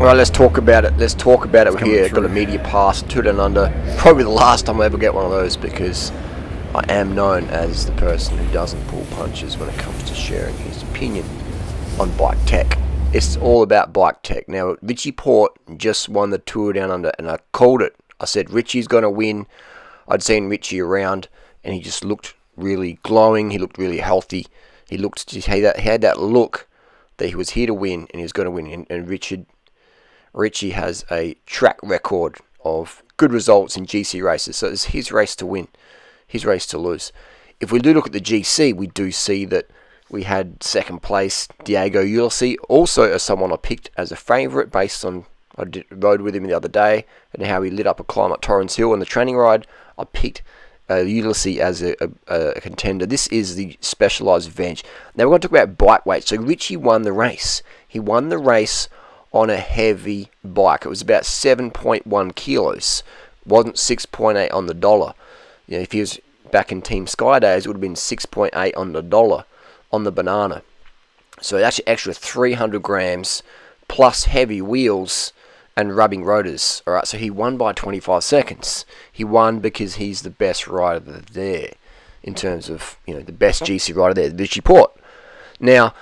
Alright, let's talk about it. Let's talk about it here. Got a media pass, 2 down under. Probably the last time I ever get one of those, because I am known as the person who doesn't pull punches when it comes to sharing his opinion on bike tech. It's all about bike tech. Now, Richie Port just won the Tour Down Under, and I called it. I said Richie's going to win. I'd seen Richie around, and he just looked really glowing. He looked really healthy. He had that look that he was here to win, and he was going to win. And Richie has a track record of good results in GC races, so it's his race to win, his race to lose. If we do look at the GC, we do see that we had second place Diego Ulissi, also as someone I picked as a favourite based on, rode with him the other day and how he lit up a climb at Torrens Hill on the training ride. I picked Ulissi as a contender. This is the Specialized Advantage. Now we're going to talk about bike weight. So Richie won the race. He won the race on a heavy bike. It was about 7.1 kilos. It wasn't 6.8 on the dollar. You know, if he was back in Team Sky days, it would have been 6.8 on the dollar on the banana. So that's an extra 300 grams plus heavy wheels and rubbing rotors. Alright, so he won by 25 seconds. He won because he's the best rider there in terms of, you know, the best GC rider there, Richie Port. Now,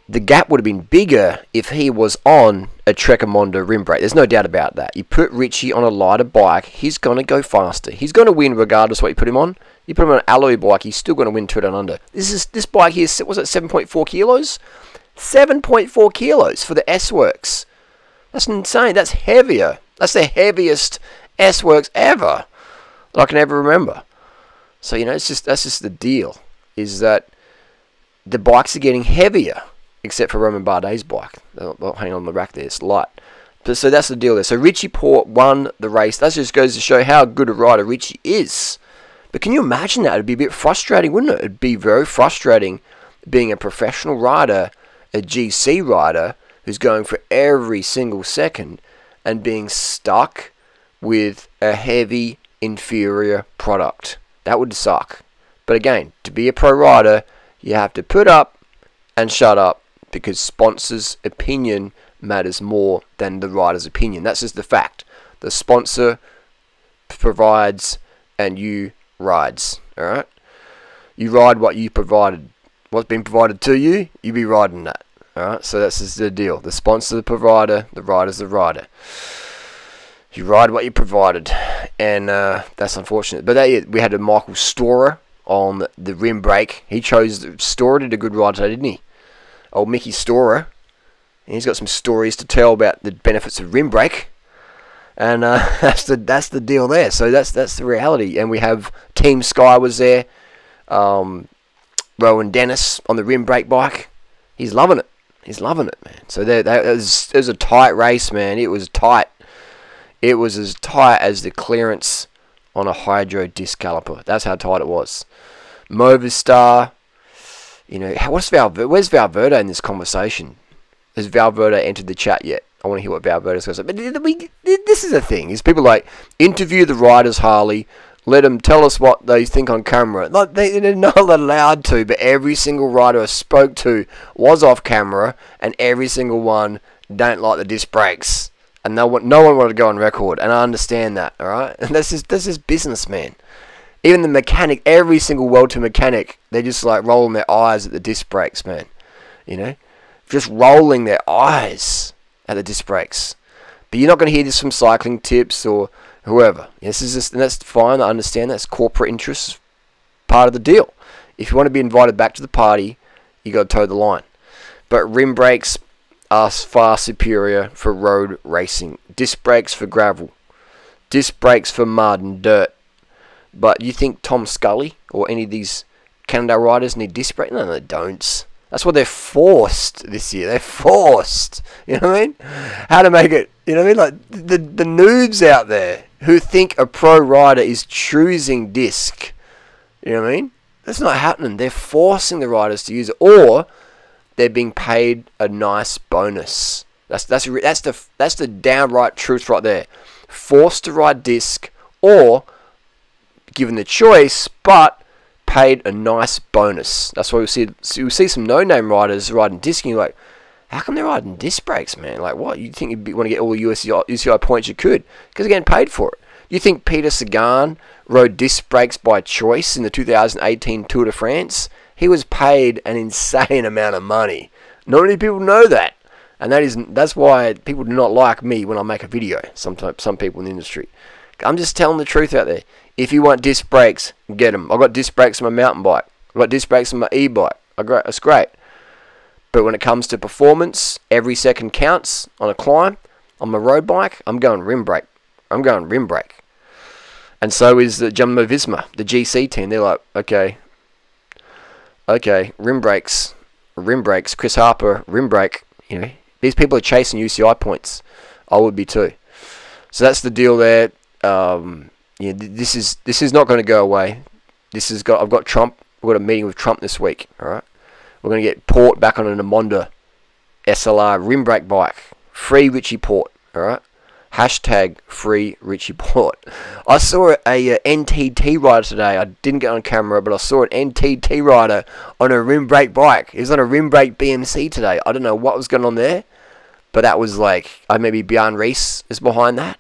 the gap would have been bigger if he was on a Trekkimondo rim brake. There's no doubt about that. You put Richie on a lighter bike, he's going to go faster. He's going to win regardless of what you put him on. You put him on an alloy bike, he's still going to win 2 down under. This bike here, was it 7.4 kilos? 7.4 kilos for the S-Works. That's insane. That's heavier. That's the heaviest S-Works ever that I can ever remember. So, you know, that's just the deal, is that the bikes are getting heavier, except for Roman Bardet's bike. They'll hang on the rack there, it's light. So that's the deal there. So Richie Port won the race. That just goes to show how good a rider Richie is. But can you imagine that? It'd be a bit frustrating, wouldn't it? It'd be very frustrating being a professional rider, a GC rider, who's going for every single second and being stuck with a heavy, inferior product. That would suck. But again, to be a pro rider, you have to put up and shut up, because sponsors' opinion matters more than the rider's opinion. That's just the fact. The sponsor provides and you rides. Alright? You ride what you provided. What's been provided to you, you be riding that. Alright? So that's just the deal. The sponsor, the provider, the rider's the rider. You ride what you provided. And that's unfortunate. But we had a Michael Storer on the rim brake. He chose Storer, did a good ride today, didn't he? Old Mickey Storer. He's got some stories to tell about the benefits of rim brake. And that's the deal there. So that's the reality. And we have Team Sky was there. Rowan Dennis on the rim brake bike. He's loving it. He's loving it, man. So it was a tight race, man. It was tight. It was as tight as the clearance on a hydro disc caliper. That's how tight it was. Movistar. You know, where's Valverde in this conversation? Has Valverde entered the chat yet? I want to hear what Valverde's going to say. But this is the thing. Is people like interview the riders, Harley. Let them tell us what they think on camera. Like they're not allowed to, but every single rider I spoke to was off camera, and every single one don't like the disc brakes, and no one wanted to go on record. And I understand that, all right. And that's just business, man. Even the mechanic, every single welter mechanic, they're just like rolling their eyes at the disc brakes, man. You know, just rolling their eyes at the disc brakes. But you're not going to hear this from Cycling Tips or whoever. This is just, and that's fine. I understand that's corporate interests, part of the deal. If you want to be invited back to the party, you got to toe the line. But rim brakes are far superior for road racing. Disc brakes for gravel. Disc brakes for mud and dirt. But you think Tom Scully or any of these Canada riders need disc brakes? No, they don't. That's what they're forced this year. They're forced. You know what I mean? How to make it, you know what I mean? Like the noobs out there who think a pro rider is choosing disc. You know what I mean? That's not happening. They're forcing the riders to use it, or they're being paid a nice bonus. That's the downright truth right there. Forced to ride disc, or given the choice, but paid a nice bonus. That's why you'll see some no-name riders riding disc, and you're like, how come they're riding disc brakes, man? Like, what? You think you'd want to get all the UCI points you could? Because they're getting paid for it. You think Peter Sagan rode disc brakes by choice in the 2018 Tour de France? He was paid an insane amount of money. Not many people know that. And that's why people do not like me when I make a video. Some people in the industry. I'm just telling the truth out there. If you want disc brakes, get them. I've got disc brakes on my mountain bike. I've got disc brakes on my e-bike. That's great. But when it comes to performance, every second counts on a climb. On my road bike, I'm going rim brake. I'm going rim brake. And so is the Jumbo-Visma, the GC team. They're like, okay, rim brakes, Chris Harper, rim brake. You know, these people are chasing UCI points. I would be too. So that's the deal there. Yeah, this is not going to go away. I've got Trump. We've got a meeting with Trump this week. All right, we're going to get Port back on an Amonda SLR rim brake bike. Free Richie Port. All right. Hashtag free Richie Port. I saw a NTT rider today. I didn't get on camera, but I saw an NTT rider on a rim brake bike. He was on a rim brake BMC today. I don't know what was going on there, but that was like, maybe Bjorn Rees is behind that.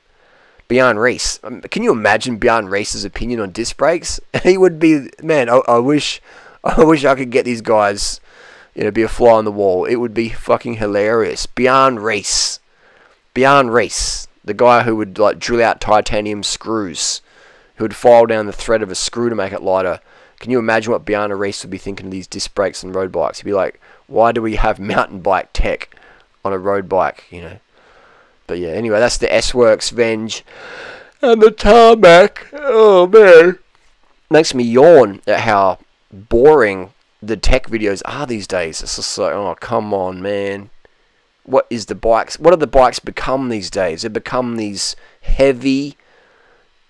Bjorn Rees. Can you imagine Bjorn Rees's opinion on disc brakes? He would be, man, I wish I could get these guys, be a fly on the wall. It would be fucking hilarious. Bjorn Rees. The guy who would like drill out titanium screws, who would file down the thread of a screw to make it lighter. Can you imagine what Bjorn Rees would be thinking of these disc brakes and road bikes? He'd be like, why do we have mountain bike tech on a road bike, But yeah, anyway, that's the S-Works Venge and the tarmac. Oh, man. Makes me yawn at how boring the tech videos are these days. It's just like, oh, come on, man. What have the bikes become these days? They've become these heavy,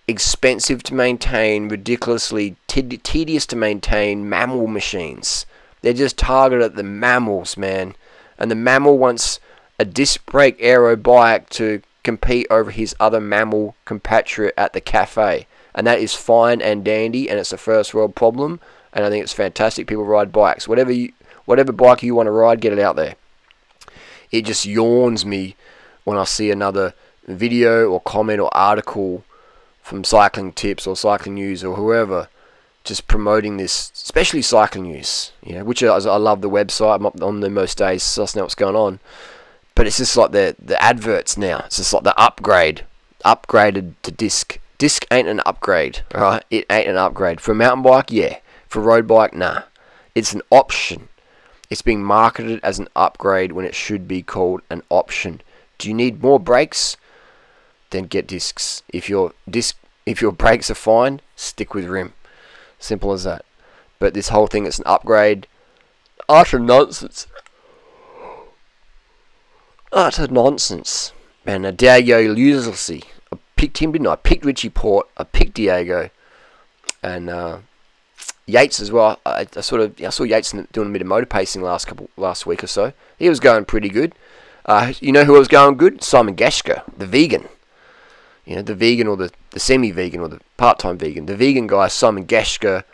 expensive to maintain, ridiculously tedious to maintain mammal machines. They're just targeted at the mammals, man. And the mammal wants a disc brake aero bike to compete over his other mammal compatriot at the cafe. And that is fine and dandy, and it's a first world problem. And I think it's fantastic people ride bikes. Whatever bike you want to ride, get it out there. It just yawns me when I see another video or comment or article from Cycling Tips or Cycling News or whoever just promoting this, especially Cycling News, which I love the website. I'm up on them most days, sussing out what's going on. But it's just like the adverts now. It's just like the upgraded to disc. Disc ain't an upgrade, alright? It ain't an upgrade. For a mountain bike, yeah. For a road bike, nah. It's an option. It's being marketed as an upgrade when it should be called an option. Do you need more brakes? Then get discs. If your brakes are fine, stick with rim. Simple as that. But this whole thing is an upgrade. Utter nonsense. Utter nonsense. Man, Diego Uselessly. I picked him, didn't I? I picked Richie Port. I picked Diego. And Yates as well. I saw Yates doing a bit of motor pacing last week or so. He was going pretty good. You know who was going good? Simon Geschke, the vegan. The vegan or the semi-vegan or the part-time vegan. The vegan guy, Simon Geschke,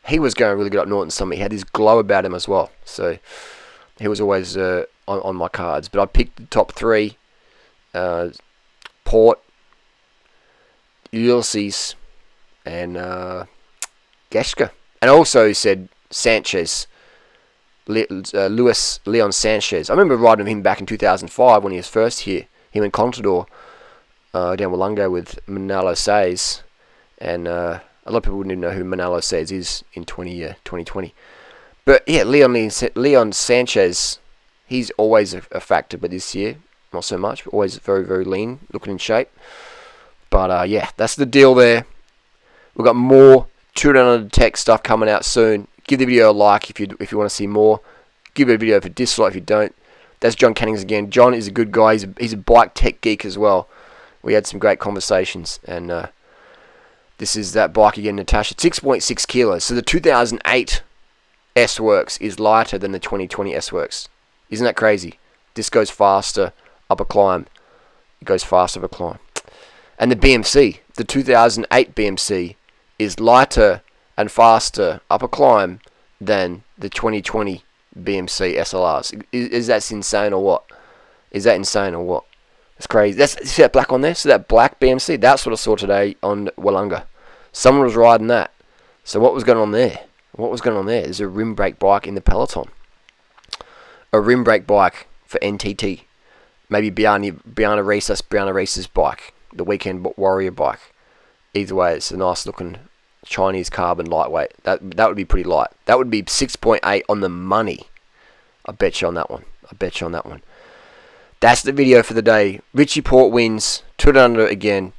he was going really good up Norton Summit. He had this glow about him as well. So he was always on my cards. But I picked the top three. Port, Ulysses, and Geschke. And I also said Sanchez, Luis Leon Sanchez. I remember riding him back in 2005 when he was first here. Him and Contador down Wollonga with Manalo Says. And a lot of people wouldn't even know who Manalo Says is in 2020. But yeah, Leon Sanchez, he's always a factor, but this year, not so much. Always very, very lean, looking in shape. But yeah, that's the deal there. We've got more Tour Down Under tech stuff coming out soon. Give the video a like if you want to see more. Give it a video for dislike if you don't. That's John Cannings again. John is a good guy. He's a bike tech geek as well. We had some great conversations. And this is that bike again, Natasha. 6.6 kilos. So the 2008 S-Works is lighter than the 2020 S-Works. Isn't that crazy? This goes faster up a climb. It goes faster up a climb. And the BMC, the 2008 BMC, is lighter and faster up a climb than the 2020 BMC SLRs. Is that insane or what? Is that insane or what? It's crazy. See that black on there? See that black BMC? That's what I saw today on Wollonga. Someone was riding that. So what was going on there? What was going on there? There's a rim brake bike in the peloton. A rim brake bike for NTT. Maybe Brianna Reese's bike. The Weekend Warrior bike. Either way, it's a nice looking Chinese carbon lightweight. That would be pretty light. That would be 6.8 on the money. I bet you on that one. I bet you on that one. That's the video for the day. Richie Port wins. Tour Down Under again.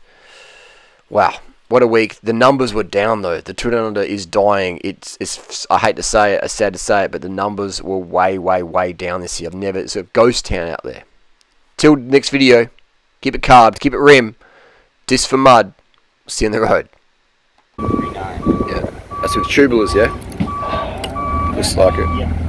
Wow. What a week. The numbers were down though. The Tour Down Under is dying. It's I hate to say it, it's sad to say it, but the numbers were way down this year. It's a ghost town out there. Till next video, keep it carbed, keep it rim. Disc for mud. See you on the road. Yeah. That's with tubulars, yeah? Just like it.